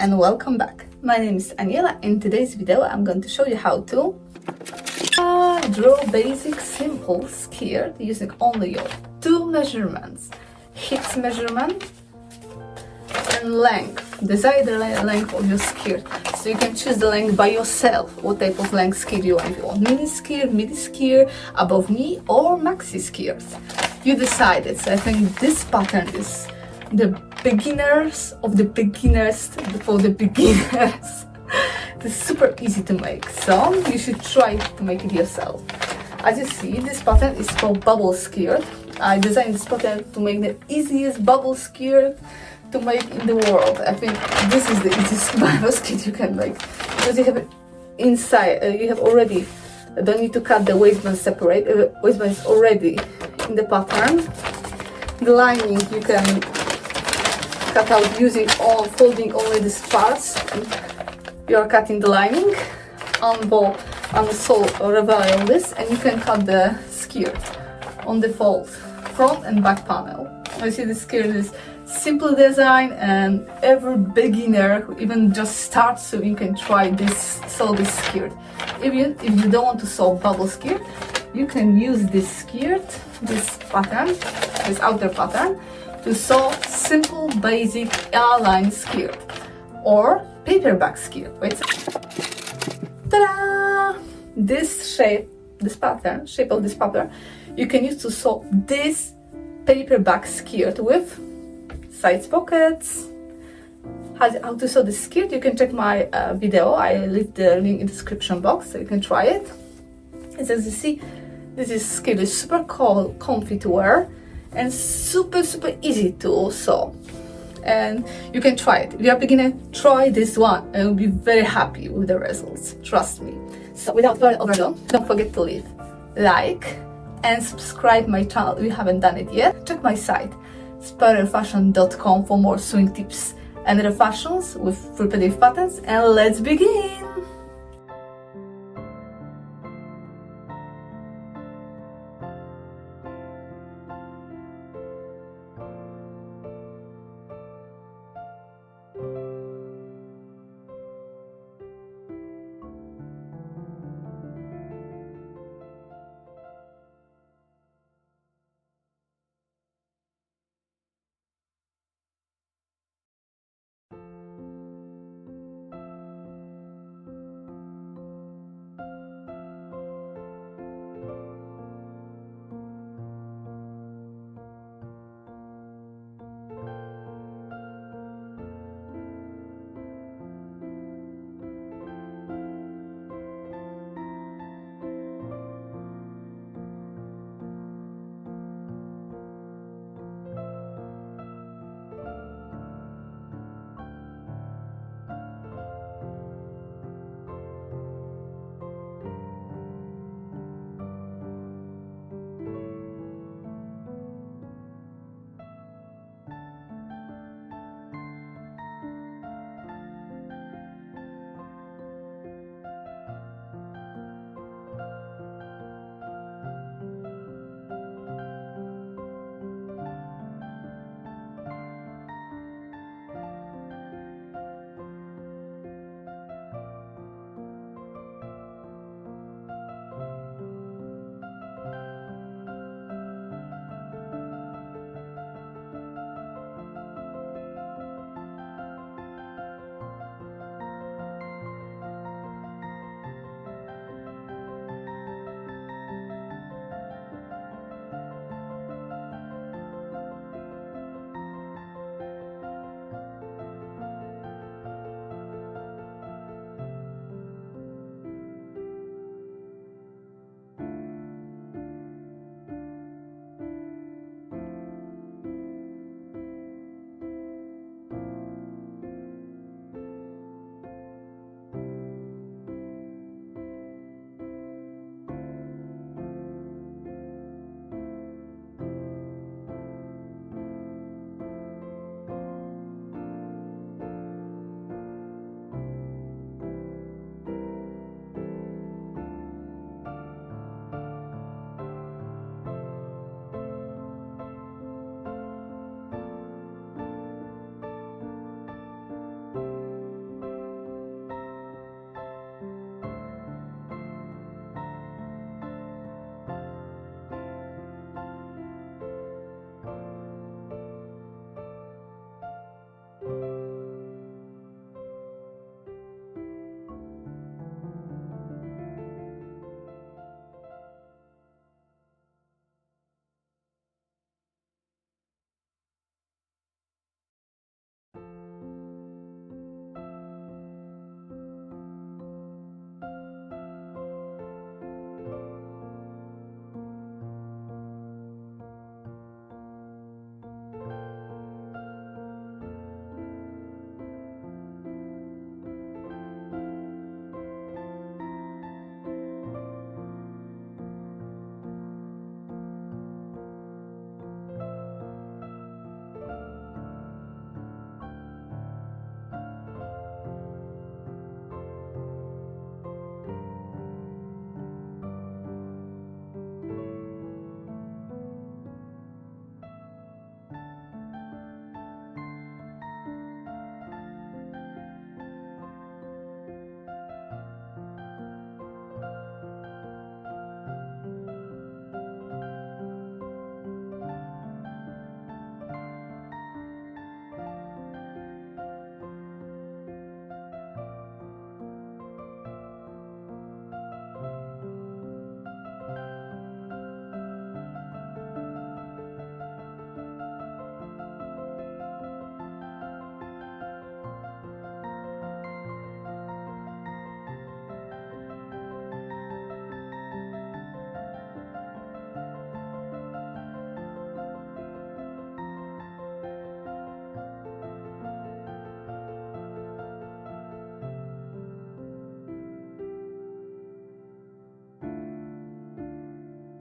and welcome back. My name is Aniela. In today's video I'm going to show you how to draw basic simple skirt using only your two measurements, hips measurement and length, desired length of your skirt. So you can choose the length by yourself, what type of length skirt you want. If you want mini skirt, above knee or maxi skirts. You decided. So I think this pattern is the beginners of the beginners for the beginners. It's super easy to make, so you should try to make it yourself. As you see, this pattern is called bubble skirt. I designed this pattern to make the easiest bubble skirt to make in the world. I think this is the easiest bubble skirt you can make because you have it inside. You have already don't need to cut the waistband separate. Waistband is already in the pattern. The lining you can cut out using all folding only these parts. You are cutting the lining on the sole or on this, and you can cut the skirt on the fold, front and back panel. I see the skirt is simple design, and every beginner who even just starts, so you can try this, sew this skirt. If you don't want to sew bubble skirt, you can use this skirt, this pattern, this outer pattern, to sew simple basic airline skirt or paperback skirt. Wait. Ta-da! This shape, this pattern, shape of this pattern, you can use to sew this paperback skirt with side pockets. How to sew the skirt, you can check my video. I leave the link in the description box so you can try it. And as you see, this skirt is super cool, comfy to wear and super easy to sew. And you can try it. If you're a beginner, try this one and you'll be very happy with the results. Trust me. So without further ado, don't forget to leave like and subscribe my channel if you haven't done it yet. Check my site spiralfashion.com for more sewing tips and refashions with repetitive patterns, and let's begin!